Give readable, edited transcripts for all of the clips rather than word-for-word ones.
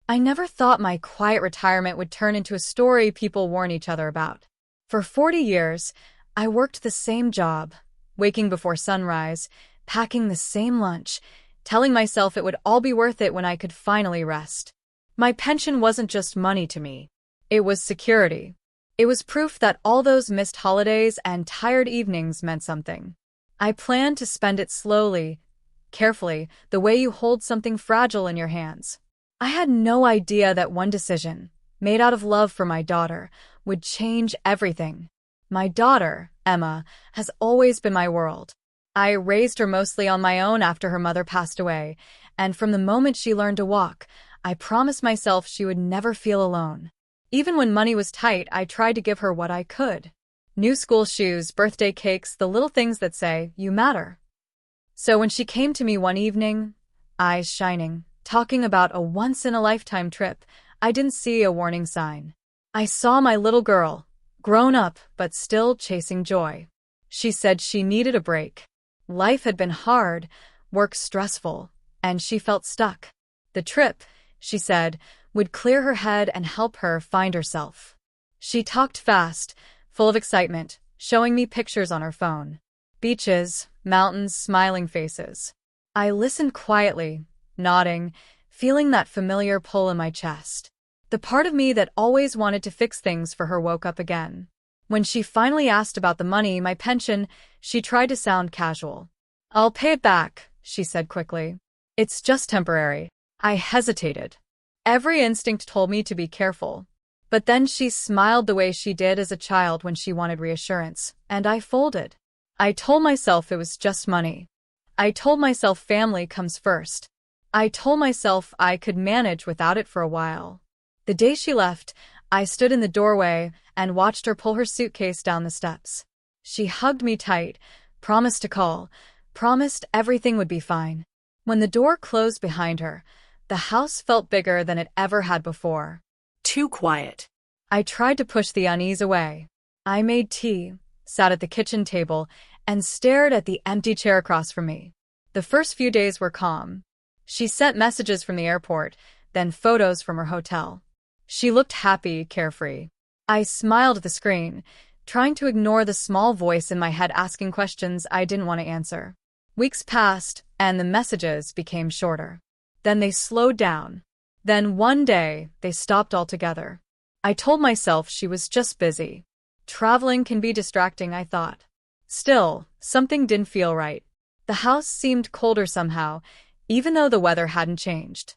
I never thought my quiet retirement would turn into a story people warn each other about. For 40 years, I worked the same job, waking before sunrise, packing the same lunch, telling myself it would all be worth it when I could finally rest. My pension wasn't just money to me. It was security. It was proof that all those missed holidays and tired evenings meant something. I planned to spend it slowly, carefully, the way you hold something fragile in your hands. I had no idea that one decision, made out of love for my daughter, would change everything. My daughter, Emma, has always been my world. I raised her mostly on my own after her mother passed away, and from the moment she learned to walk, I promised myself she would never feel alone. Even when money was tight, I tried to give her what I could. New school shoes, birthday cakes, the little things that say, "You matter." So when she came to me one evening, eyes shining, talking about a once-in-a-lifetime trip, I didn't see a warning sign. I saw my little girl, grown up but still chasing joy. She said she needed a break. Life had been hard, work stressful, and she felt stuck. The trip, she said, would clear her head and help her find herself. She talked fast, full of excitement, showing me pictures on her phone. Beaches, mountains, smiling faces. I listened quietly, nodding, feeling that familiar pull in my chest. The part of me that always wanted to fix things for her woke up again. When she finally asked about the money, my pension, she tried to sound casual. "I'll pay it back," she said quickly. "It's just temporary." I hesitated. Every instinct told me to be careful. But then she smiled the way she did as a child when she wanted reassurance, and I folded. I told myself it was just money. I told myself family comes first. I told myself I could manage without it for a while. The day she left, I stood in the doorway and watched her pull her suitcase down the steps. She hugged me tight, promised to call, promised everything would be fine. When the door closed behind her, the house felt bigger than it ever had before. Too quiet. I tried to push the unease away. I made tea, sat at the kitchen table, and stared at the empty chair across from me. The first few days were calm. She sent messages from the airport, then photos from her hotel. She looked happy, carefree. I smiled at the screen, trying to ignore the small voice in my head asking questions I didn't want to answer. Weeks passed, and the messages became shorter. Then they slowed down. Then one day, they stopped altogether. I told myself she was just busy. Traveling can be distracting, I thought. Still, something didn't feel right. The house seemed colder somehow, even though the weather hadn't changed.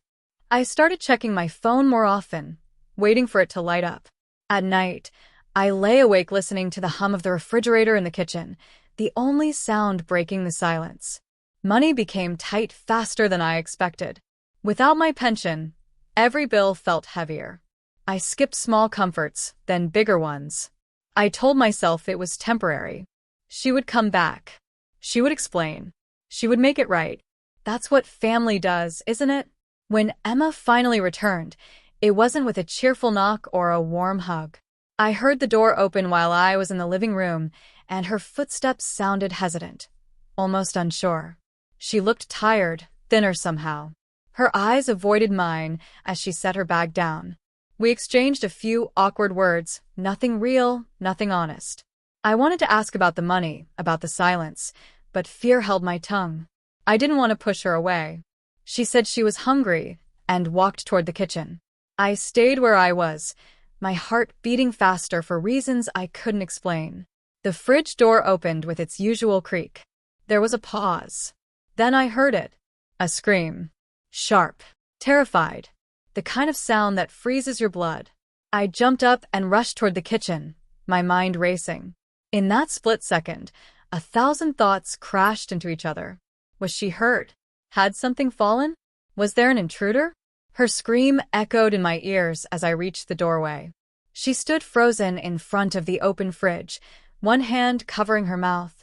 I started checking my phone more often, waiting for it to light up. At night, I lay awake listening to the hum of the refrigerator in the kitchen, the only sound breaking the silence. Money became tight faster than I expected. Without my pension, every bill felt heavier. I skipped small comforts, then bigger ones. I told myself it was temporary. She would come back. She would explain. She would make it right. That's what family does, isn't it? When Emma finally returned, it wasn't with a cheerful knock or a warm hug. I heard the door open while I was in the living room, and her footsteps sounded hesitant, almost unsure. She looked tired, thinner somehow. Her eyes avoided mine as she set her bag down. We exchanged a few awkward words, nothing real, nothing honest. I wanted to ask about the money, about the silence, but fear held my tongue. I didn't want to push her away. She said she was hungry and walked toward the kitchen. I stayed where I was, my heart beating faster for reasons I couldn't explain. The fridge door opened with its usual creak. There was a pause. Then I heard it. A scream. Sharp. Terrified. The kind of sound that freezes your blood. I jumped up and rushed toward the kitchen, my mind racing. In that split second, 1,000 thoughts crashed into each other. Was she hurt? Had something fallen? Was there an intruder? Her scream echoed in my ears as I reached the doorway. She stood frozen in front of the open fridge, one hand covering her mouth,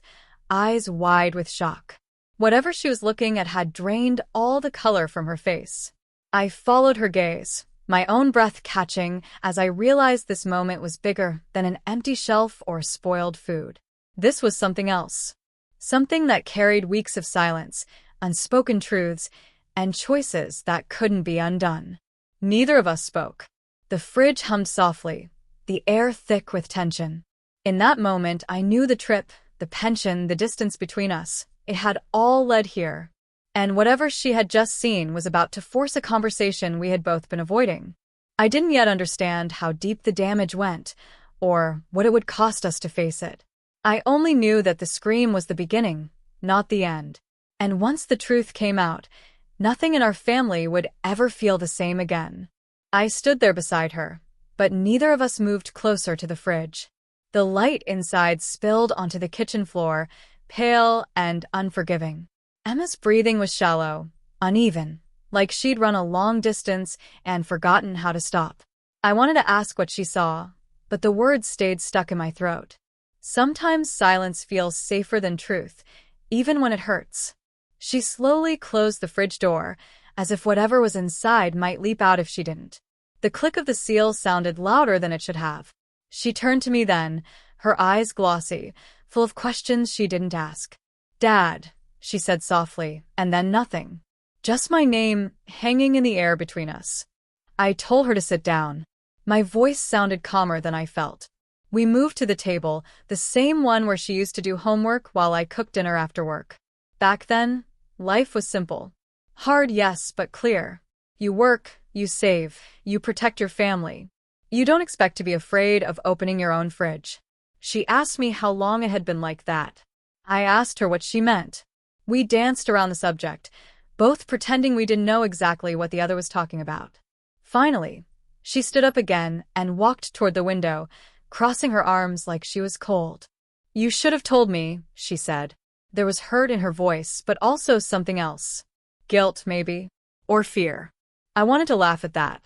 eyes wide with shock. Whatever she was looking at had drained all the color from her face. I followed her gaze, my own breath catching as I realized this moment was bigger than an empty shelf or spoiled food. This was something else. Something that carried weeks of silence, unspoken truths, and choices that couldn't be undone. Neither of us spoke. The fridge hummed softly, the air thick with tension. In that moment, I knew the trip, the pension, the distance between us. It had all led here. And whatever she had just seen was about to force a conversation we had both been avoiding. I didn't yet understand how deep the damage went, or what it would cost us to face it. I only knew that the scream was the beginning, not the end. And once the truth came out, nothing in our family would ever feel the same again. I stood there beside her, but neither of us moved closer to the fridge. The light inside spilled onto the kitchen floor, pale and unforgiving. Emma's breathing was shallow, uneven, like she'd run a long distance and forgotten how to stop. I wanted to ask what she saw, but the words stayed stuck in my throat. Sometimes silence feels safer than truth, even when it hurts. She slowly closed the fridge door, as if whatever was inside might leap out if she didn't. The click of the seal sounded louder than it should have. She turned to me then, her eyes glossy, full of questions she didn't ask. "Dad," she said softly, and then nothing. Just my name hanging in the air between us. I told her to sit down. My voice sounded calmer than I felt. We moved to the table, the same one where she used to do homework while I cooked dinner after work. Back then, life was simple. Hard, yes, but clear. You work, you save, you protect your family. You don't expect to be afraid of opening your own fridge. She asked me how long it had been like that. I asked her what she meant. We danced around the subject, both pretending we didn't know exactly what the other was talking about. Finally, she stood up again and walked toward the window, crossing her arms like she was cold. "You should have told me," she said. There was hurt in her voice, but also something else. Guilt, maybe. Or fear. I wanted to laugh at that.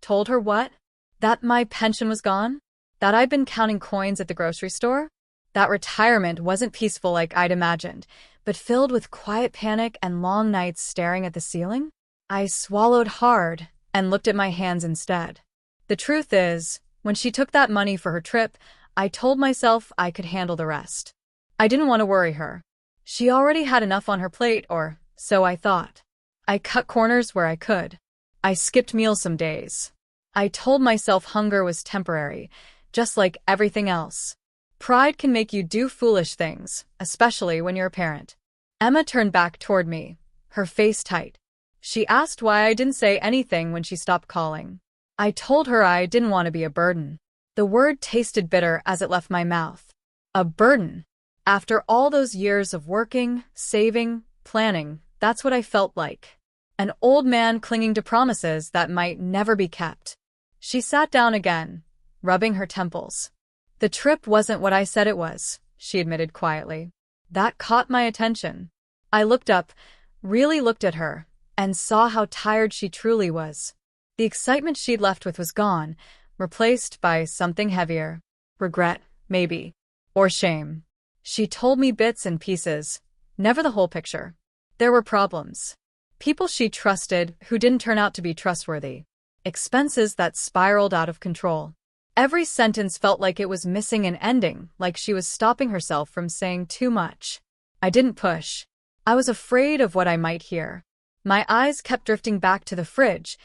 Told her what? That my pension was gone? That I'd been counting coins at the grocery store? That retirement wasn't peaceful like I'd imagined, but filled with quiet panic and long nights staring at the ceiling? I swallowed hard and looked at my hands instead. The truth is, when she took that money for her trip, I told myself I could handle the rest. I didn't want to worry her. She already had enough on her plate, or so I thought. I cut corners where I could. I skipped meals some days. I told myself hunger was temporary, just like everything else. Pride can make you do foolish things, especially when you're a parent. Emma turned back toward me, her face tight. She asked why I didn't say anything when she stopped calling. I told her I didn't want to be a burden. The word tasted bitter as it left my mouth. A burden. After all those years of working, saving, planning, that's what I felt like. An old man clinging to promises that might never be kept. She sat down again, rubbing her temples. "The trip wasn't what I said it was," she admitted quietly. That caught my attention. I looked up, really looked at her, and saw how tired she truly was. The excitement she'd left with was gone, replaced by something heavier. Regret, maybe. Or shame. She told me bits and pieces, never the whole picture. There were problems. People she trusted who didn't turn out to be trustworthy. Expenses that spiraled out of control. Every sentence felt like it was missing an ending, like she was stopping herself from saying too much. I didn't push. I was afraid of what I might hear. My eyes kept drifting back to the fridge,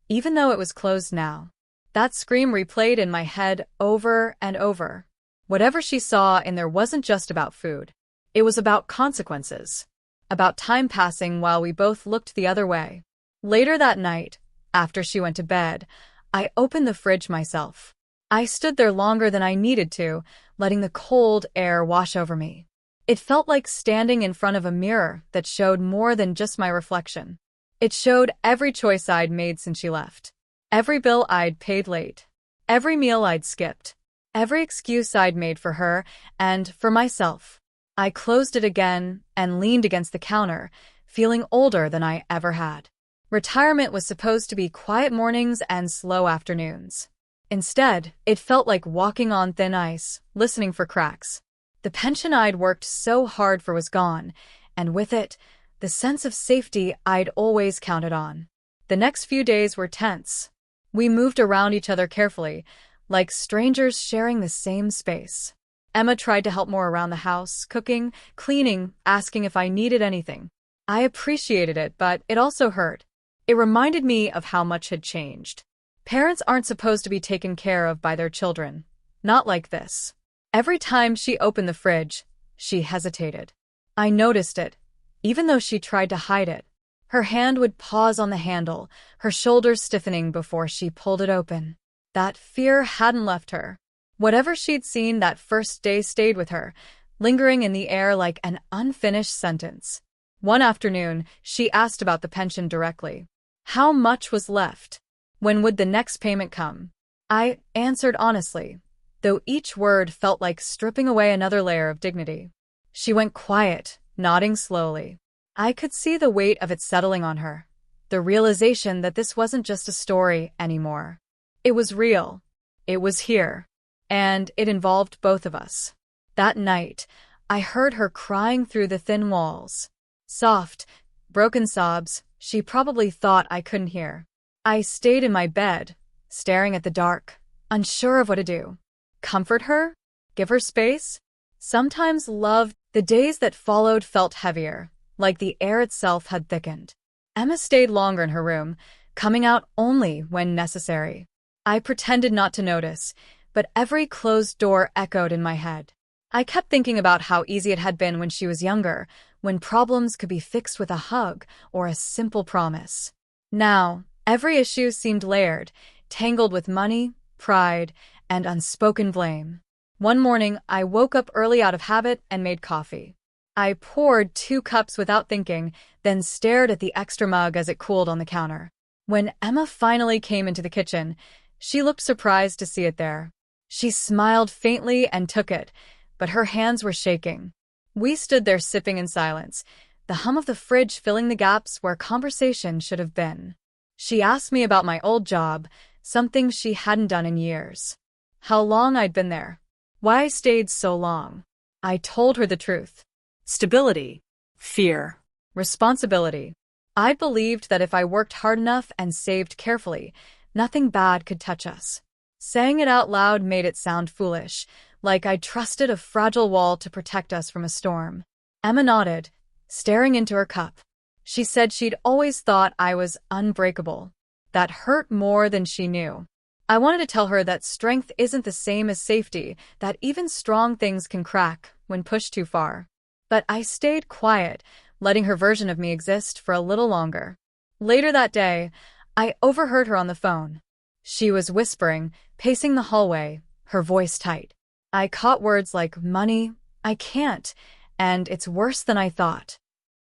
even though it was closed now. That scream replayed in my head over and over. Whatever she saw in there wasn't just about food. It was about consequences. About time passing while we both looked the other way. Later that night, after she went to bed, I opened the fridge myself. I stood there longer than I needed to, letting the cold air wash over me. It felt like standing in front of a mirror that showed more than just my reflection. It showed every choice I'd made since she left. Every bill I'd paid late. Every meal I'd skipped. Every excuse I'd made for her and for myself. I closed it again and leaned against the counter, feeling older than I ever had. Retirement was supposed to be quiet mornings and slow afternoons. Instead, it felt like walking on thin ice, listening for cracks. The pension I'd worked so hard for was gone, and with it, the sense of safety I'd always counted on. The next few days were tense. We moved around each other carefully, like strangers sharing the same space. Emma tried to help more around the house, cooking, cleaning, asking if I needed anything. I appreciated it, but it also hurt. It reminded me of how much had changed. Parents aren't supposed to be taken care of by their children. Not like this. Every time she opened the fridge, she hesitated. I noticed it, even though she tried to hide it. Her hand would pause on the handle, her shoulders stiffening before she pulled it open. That fear hadn't left her. Whatever she'd seen that first day stayed with her, lingering in the air like an unfinished sentence. One afternoon, she asked about the pension directly. How much was left? When would the next payment come? I answered honestly, though each word felt like stripping away another layer of dignity. She went quiet, nodding slowly. I could see the weight of it settling on her, the realization that this wasn't just a story anymore. It was real. It was here. And it involved both of us. That night, I heard her crying through the thin walls. Soft, broken sobs she probably thought I couldn't hear. I stayed in my bed, staring at the dark, unsure of what to do. Comfort her? Give her space? Sometimes the days that followed felt heavier, like the air itself had thickened. Emma stayed longer in her room, coming out only when necessary. I pretended not to notice, but every closed door echoed in my head. I kept thinking about how easy it had been when she was younger, when problems could be fixed with a hug or a simple promise. Now, every issue seemed layered, tangled with money, pride, and unspoken blame. One morning, I woke up early out of habit and made coffee. I poured 2 cups without thinking, then stared at the extra mug as it cooled on the counter. When Emma finally came into the kitchen, she looked surprised to see it there. She smiled faintly and took it, but her hands were shaking. We stood there sipping in silence, the hum of the fridge filling the gaps where conversation should have been. She asked me about my old job, something she hadn't done in years. How long I'd been there. Why I stayed so long. I told her the truth. Stability. Fear. Responsibility. I believed that if I worked hard enough and saved carefully, nothing bad could touch us. Saying it out loud made it sound foolish, like I trusted a fragile wall to protect us from a storm. Emma nodded, staring into her cup. She said she'd always thought I was unbreakable. That hurt more than she knew. I wanted to tell her that strength isn't the same as safety, that even strong things can crack when pushed too far. But I stayed quiet, letting her version of me exist for a little longer. Later that day, I overheard her on the phone. She was whispering, pacing the hallway, her voice tight. I caught words like money, I can't, and it's worse than I thought.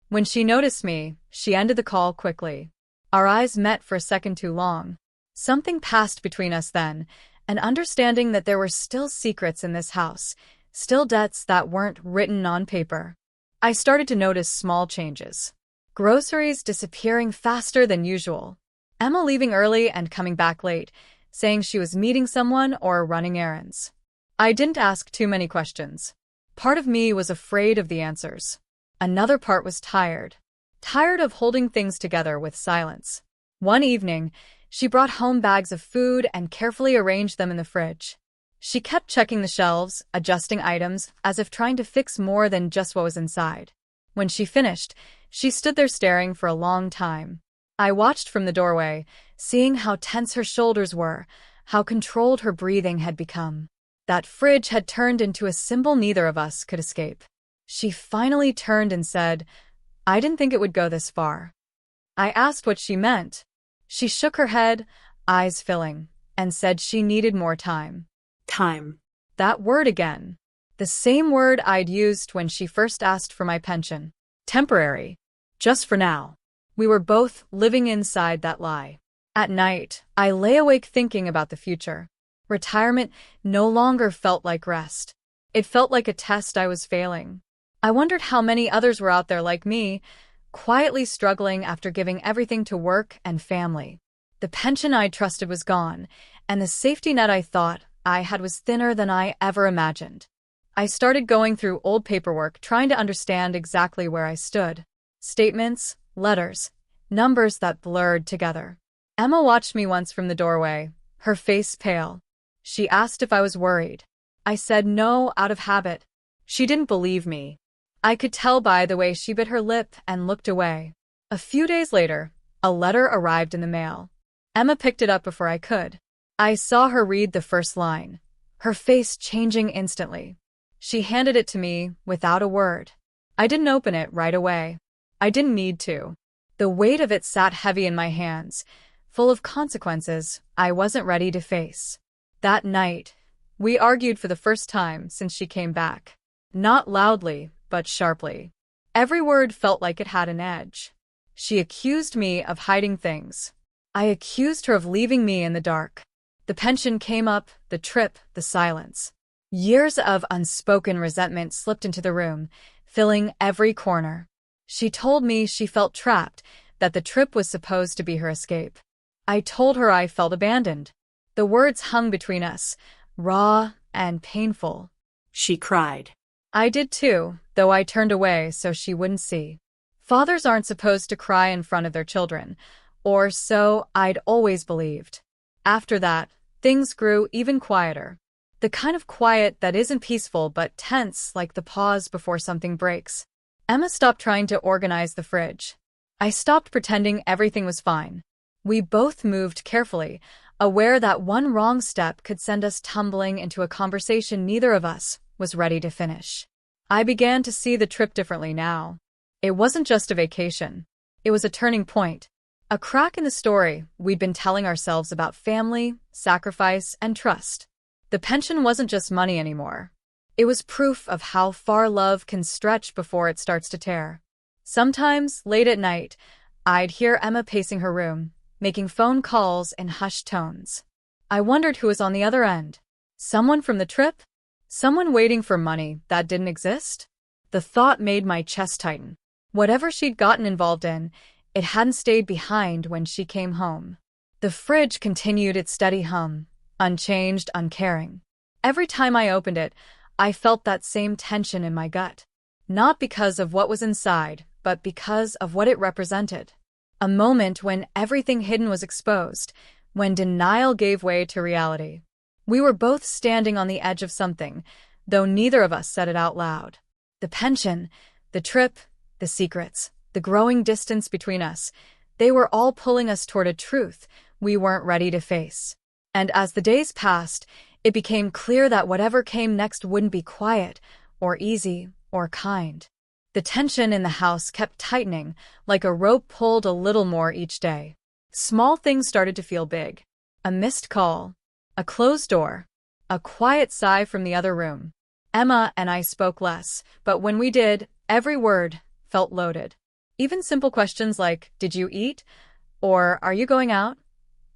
When she noticed me, she ended the call quickly. Our eyes met for a second too long. Something passed between us then, an understanding that there were still secrets in this house, still debts that weren't written on paper. I started to notice small changes. Groceries disappearing faster than usual. Emma leaving early and coming back late, saying she was meeting someone or running errands. I didn't ask too many questions. Part of me was afraid of the answers. Another part was tired. Tired of holding things together with silence. One evening, she brought home bags of food and carefully arranged them in the fridge. She kept checking the shelves, adjusting items, as if trying to fix more than just what was inside. When she finished, she stood there staring for a long time. I watched from the doorway, seeing how tense her shoulders were, how controlled her breathing had become. That fridge had turned into a symbol neither of us could escape. She finally turned and said, "I didn't think it would go this far." I asked what she meant. She shook her head, eyes filling, and said she needed more time. Time. That word again. The same word I'd used when she first asked for my pension. Temporary. Just for now. We were both living inside that lie. At night, I lay awake thinking about the future. Retirement no longer felt like rest. It felt like a test I was failing. I wondered how many others were out there like me, quietly struggling after giving everything to work and family. The pension I trusted was gone, and the safety net I thought I had was thinner than I ever imagined. I started going through old paperwork, trying to understand exactly where I stood. Statements, letters, numbers that blurred together. Emma watched me once from the doorway, her face pale. She asked if I was worried. I said no out of habit. She didn't believe me. I could tell by the way she bit her lip and looked away. A few days later, A letter arrived in the mail. Emma picked it up before I could. I saw her read the first line, her face changing instantly. She handed it to me without a word. I didn't open it right away. I didn't need to. The weight of it sat heavy in my hands, full of consequences I wasn't ready to face. That night, we argued for the first time since she came back. Not loudly, but sharply. Every word felt like it had an edge. She accused me of hiding things. I accused her of leaving me in the dark. The pension came up, the trip, the silence. Years of unspoken resentment slipped into the room, filling every corner. She told me she felt trapped, that the trip was supposed to be her escape. I told her I felt abandoned. The words hung between us, raw and painful. She cried. I did too, though I turned away so she wouldn't see. Fathers aren't supposed to cry in front of their children, or so I'd always believed. After that, things grew even quieter. The kind of quiet that isn't peaceful but tense, like the pause before something breaks. Emma stopped trying to organize the fridge. I stopped pretending everything was fine. We both moved carefully, aware that one wrong step could send us tumbling into a conversation neither of us was ready to finish. I began to see the trip differently now. It wasn't just a vacation. It was a turning point. A crack in the story we'd been telling ourselves about family, sacrifice, and trust. The pension wasn't just money anymore. It was proof of how far love can stretch before it starts to tear. Sometimes, late at night, I'd hear Emma pacing her room, making phone calls in hushed tones. I wondered who was on the other end. Someone from the trip? Someone waiting for money that didn't exist? The thought made my chest tighten. Whatever she'd gotten involved in, it hadn't stayed behind when she came home. The fridge continued its steady hum, unchanged, uncaring. Every time I opened it, I felt that same tension in my gut. Not because of what was inside, but because of what it represented. A moment when everything hidden was exposed, when denial gave way to reality. We were both standing on the edge of something, though neither of us said it out loud. The pension, the trip, the secrets, the growing distance between us, they were all pulling us toward a truth we weren't ready to face. And as the days passed, it became clear that whatever came next wouldn't be quiet, or easy, or kind. The tension in the house kept tightening, like a rope pulled a little more each day. Small things started to feel big. A missed call, a closed door, a quiet sigh from the other room. Emma and I spoke less, but when we did, every word felt loaded. Even simple questions like, "Did you eat?" or "Are you going out?"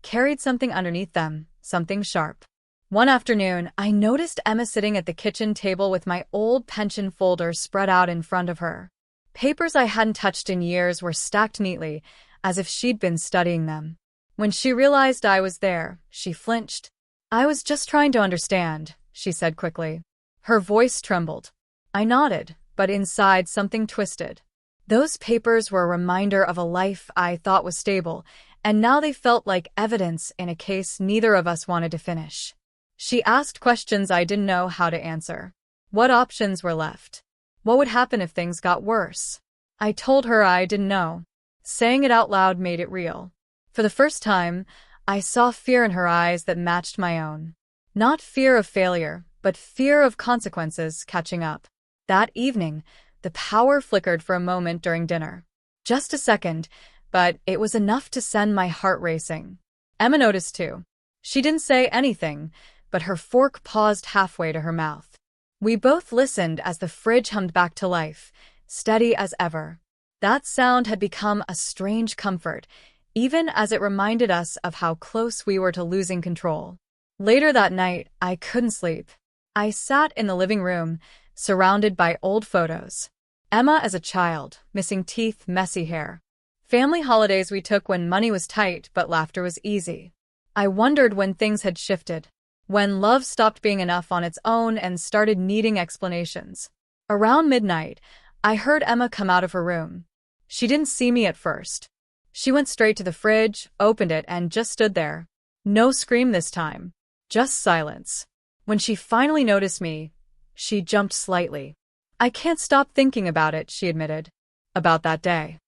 carried something underneath them, something sharp. One afternoon, I noticed Emma sitting at the kitchen table with my old pension folder spread out in front of her. Papers I hadn't touched in years were stacked neatly, as if she'd been studying them. When she realized I was there, she flinched. "I was just trying to understand," she said quickly. Her voice trembled. I nodded, but inside something twisted. Those papers were a reminder of a life I thought was stable, and now they felt like evidence in a case neither of us wanted to finish. She asked questions I didn't know how to answer. What options were left? What would happen if things got worse? I told her I didn't know. Saying it out loud made it real. For the first time, I saw fear in her eyes that matched my own. Not fear of failure, but fear of consequences catching up. That evening, the power flickered for a moment during dinner. Just a second, but it was enough to send my heart racing. Emma noticed too. She didn't say anything, but her fork paused halfway to her mouth. We both listened as the fridge hummed back to life, steady as ever. That sound had become a strange comfort, even as it reminded us of how close we were to losing control. Later that night, I couldn't sleep. I sat in the living room, surrounded by old photos. Emma as a child, missing teeth, messy hair. Family holidays we took when money was tight but laughter was easy. I wondered when things had shifted. When love stopped being enough on its own and started needing explanations. Around midnight, I heard Emma come out of her room. She didn't see me at first. She went straight to the fridge, opened it, and just stood there. No scream this time. Just silence. When she finally noticed me, she jumped slightly. "I can't stop thinking about it," she admitted. About that day.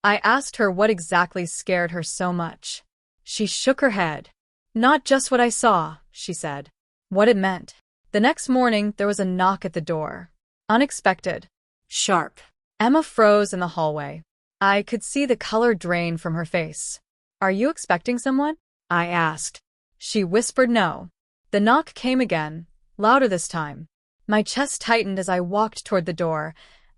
I asked her what exactly scared her so much. She shook her head. Not just what I saw, she said. What it meant. The next morning, there was a knock at the door. Unexpected. Sharp. Emma froze in the hallway. I could see the color drain from her face. Are you expecting someone? I asked. She whispered no. The knock came again, louder this time. My chest tightened as I walked toward the door,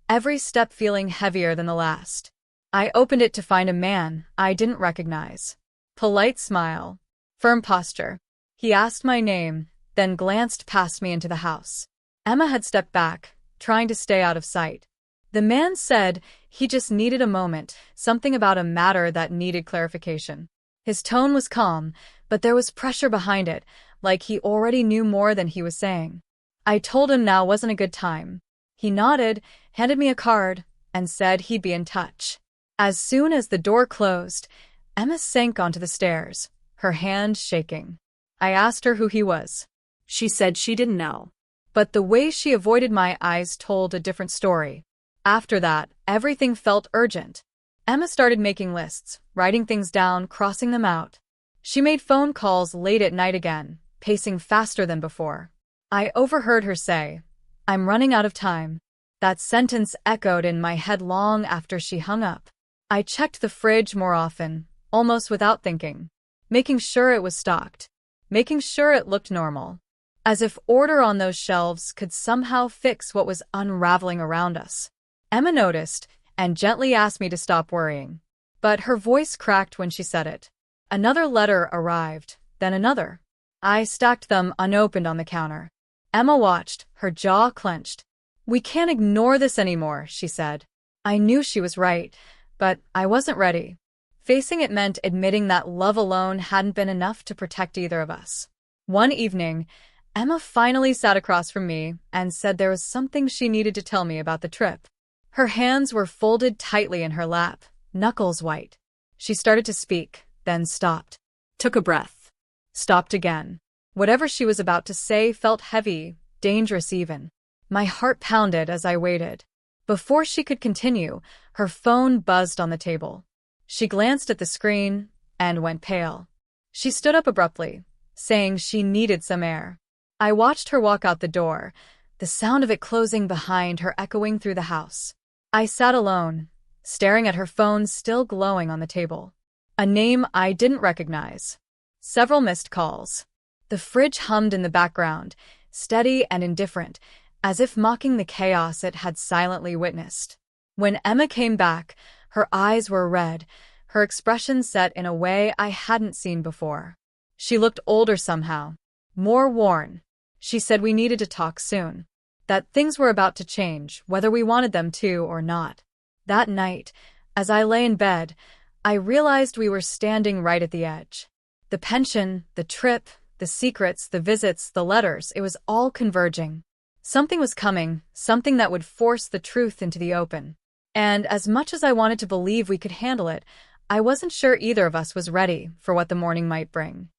every step feeling heavier than the last. I opened it to find a man I didn't recognize. Polite smile. Firm posture. He asked my name, then glanced past me into the house. Emma had stepped back, trying to stay out of sight. The man said he just needed a moment, something about a matter that needed clarification. His tone was calm, but there was pressure behind it, like he already knew more than he was saying. I told him now wasn't a good time. He nodded, handed me a card, and said he'd be in touch. As soon as the door closed, Emma sank onto the stairs, her hand shaking. I asked her who he was. She said she didn't know. But the way she avoided my eyes told a different story. After that, everything felt urgent. Emma started making lists, writing things down, crossing them out. She made phone calls late at night again, pacing faster than before. I overheard her say, "I'm running out of time." That sentence echoed in my head long after she hung up. I checked the fridge more often, almost without thinking, making sure it was stocked, making sure it looked normal, as if order on those shelves could somehow fix what was unraveling around us. Emma noticed and gently asked me to stop worrying, but her voice cracked when she said it. Another letter arrived, then another. I stacked them unopened on the counter. Emma watched, her jaw clenched. "We can't ignore this anymore," she said. I knew she was right, but I wasn't ready. Facing it meant admitting that love alone hadn't been enough to protect either of us. One evening, Emma finally sat across from me and said there was something she needed to tell me about the trip. Her hands were folded tightly in her lap, knuckles white. She started to speak, then stopped. Took a breath. Stopped again. Whatever she was about to say felt heavy, dangerous even. My heart pounded as I waited. Before she could continue, her phone buzzed on the table. She glanced at the screen and went pale. She stood up abruptly, saying she needed some air. I watched her walk out the door, the sound of it closing behind her echoing through the house. I sat alone, staring at her phone still glowing on the table. A name I didn't recognize. Several missed calls. The fridge hummed in the background, steady and indifferent, as if mocking the chaos it had silently witnessed. When Emma came back, her eyes were red, her expression set in a way I hadn't seen before. She looked older somehow, more worn. She said we needed to talk soon, that things were about to change, whether we wanted them to or not. That night, as I lay in bed, I realized we were standing right at the edge. The pension, the trip, the secrets, the visits, the letters, it was all converging. Something was coming, something that would force the truth into the open. And as much as I wanted to believe we could handle it, I wasn't sure either of us was ready for what the morning might bring.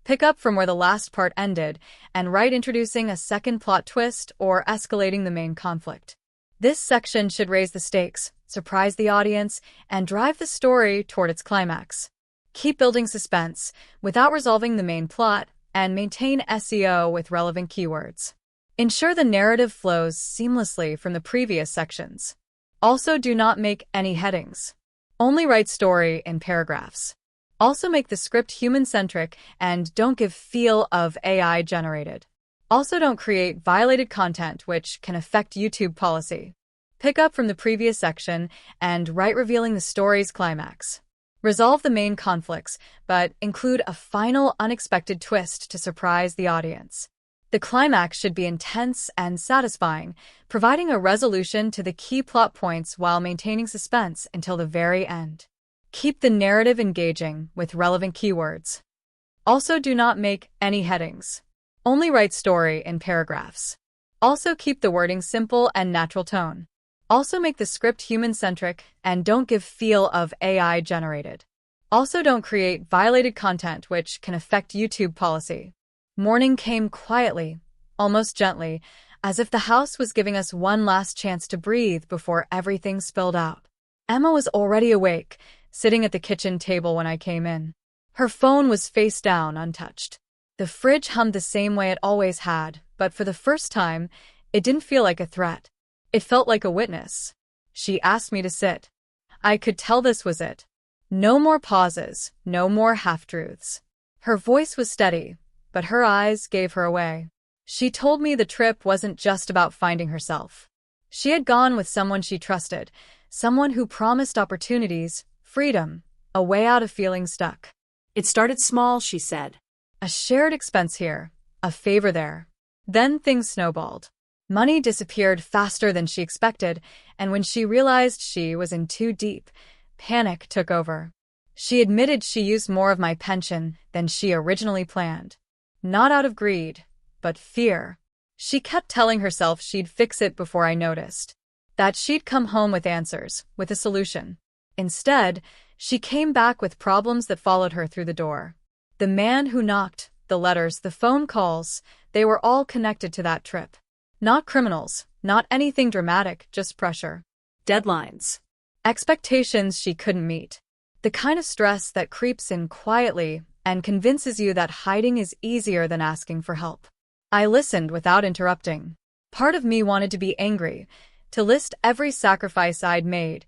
Pick up from where the last part ended, and write introducing a second plot twist or escalating the main conflict. This section should raise the stakes, surprise the audience, and drive the story toward its climax. Keep building suspense without resolving the main plot, and maintain SEO with relevant keywords. Ensure the narrative flows seamlessly from the previous sections. Also, do not make any headings. Only write story in paragraphs. Also, make the script human-centric and don't give feel of AI-generated. Also, don't create violated content which can affect YouTube policy. Pick up from the previous section and write revealing the story's climax. Resolve the main conflicts, but include a final unexpected twist to surprise the audience. The climax should be intense and satisfying, providing a resolution to the key plot points while maintaining suspense until the very end. Keep the narrative engaging with relevant keywords. Also, do not make any headings. Only write story in paragraphs. Also, keep the wording simple and natural tone. Also, make the script human-centric and don't give feel of AI-generated. Also, don't create violated content which can affect YouTube policy. Morning came quietly, almost gently, as if the house was giving us one last chance to breathe before everything spilled out. Emma was already awake, sitting at the kitchen table when I came in. Her phone was face down, untouched. The fridge hummed the same way it always had, but for the first time, it didn't feel like a threat. It felt like a witness. She asked me to sit. I could tell this was it. No more pauses, no more half-truths. Her voice was steady, but her eyes gave her away. She told me the trip wasn't just about finding herself. She had gone with someone she trusted, someone who promised opportunities, freedom, a way out of feeling stuck. It started small, she said. A shared expense here, a favor there. Then things snowballed. Money disappeared faster than she expected, and when she realized she was in too deep, panic took over. She admitted she used more of my pension than she originally planned. Not out of greed, but fear. She kept telling herself she'd fix it before I noticed. That she'd come home with answers, with a solution. Instead, she came back with problems that followed her through the door. The man who knocked, the letters, the phone calls, they were all connected to that trip. Not criminals, not anything dramatic, just pressure. Deadlines. Expectations she couldn't meet. The kind of stress that creeps in quietly and convinces you that hiding is easier than asking for help. I listened without interrupting. Part of me wanted to be angry, to list every sacrifice I'd made,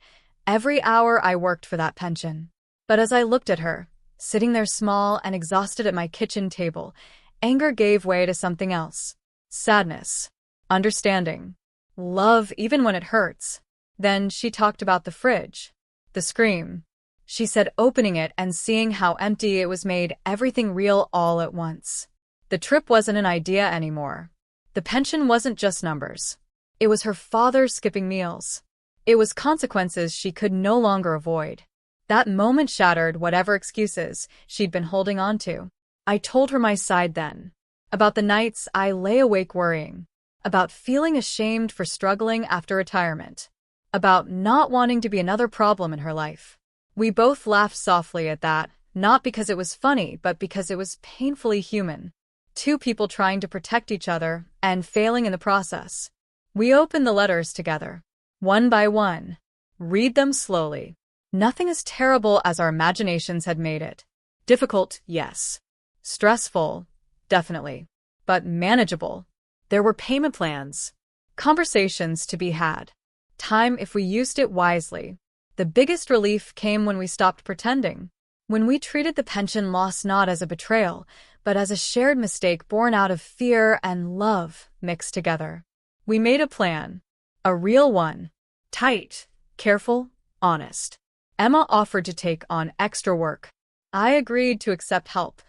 every hour I worked for that pension. But as I looked at her, sitting there small and exhausted at my kitchen table, anger gave way to something else. Sadness. Understanding. Love even when it hurts. Then she talked about the fridge. The scream. She said opening it and seeing how empty it was made everything real all at once. The trip wasn't an idea anymore. The pension wasn't just numbers. It was her father skipping meals. It was consequences she could no longer avoid. That moment shattered whatever excuses she'd been holding on to. I told her my side then. About the nights I lay awake worrying. About feeling ashamed for struggling after retirement. About not wanting to be another problem in her life. We both laughed softly at that, not because it was funny, but because it was painfully human. Two people trying to protect each other and failing in the process. We opened the letters together. One by one. Read them slowly. Nothing as terrible as our imaginations had made it. Difficult, yes. Stressful, definitely. But manageable. There were payment plans. Conversations to be had. Time if we used it wisely. The biggest relief came when we stopped pretending. When we treated the pension loss not as a betrayal, but as a shared mistake born out of fear and love mixed together. We made a plan. A real one. Tight, careful, honest. Emma offered to take on extra work. I agreed to accept help,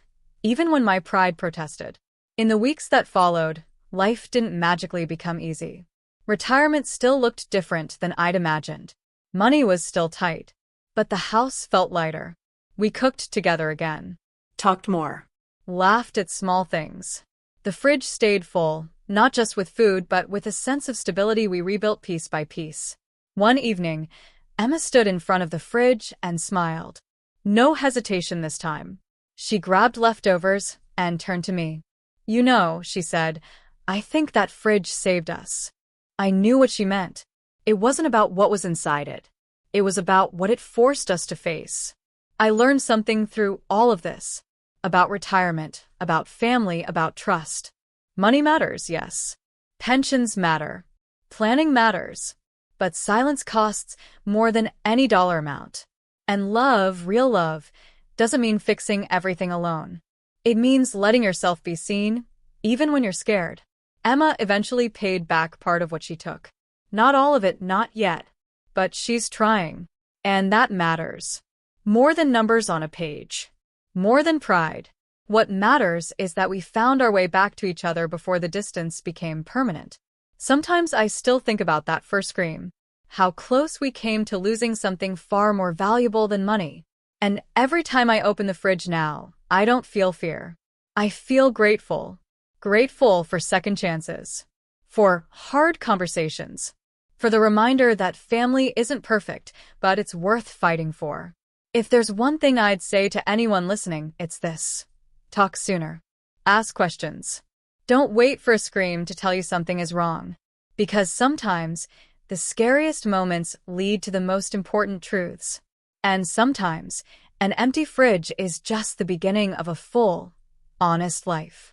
even when my pride protested. In the weeks that followed, life didn't magically become easy. Retirement still looked different than I'd imagined. Money was still tight, but the house felt lighter. We cooked together again. Talked more. Laughed at small things. The fridge stayed full, not just with food, but with a sense of stability we rebuilt piece by piece. One evening, Emma stood in front of the fridge and smiled. No hesitation this time. She grabbed leftovers and turned to me. "You know," she said, "I think that fridge saved us." I knew what she meant. It wasn't about what was inside it. It was about what it forced us to face. I learned something through all of this. About retirement, about family, about trust. Money matters, yes. Pensions matter. Planning matters. But silence costs more than any dollar amount. And love, real love, doesn't mean fixing everything alone. It means letting yourself be seen, even when you're scared. Emma eventually paid back part of what she took. Not all of it, not yet. But she's trying. And that matters. More than numbers on a page. More than pride. What matters is that we found our way back to each other before the distance became permanent. Sometimes I still think about that first scream. How close we came to losing something far more valuable than money. And every time I open the fridge now, I don't feel fear. I feel grateful. Grateful for second chances. For hard conversations. For the reminder that family isn't perfect, but it's worth fighting for. If there's one thing I'd say to anyone listening, it's this. Talk sooner. Ask questions. Don't wait for a scream to tell you something is wrong. Because sometimes, The scariest moments lead to the most important truths. And sometimes, an empty fridge is just the beginning of a full, honest life.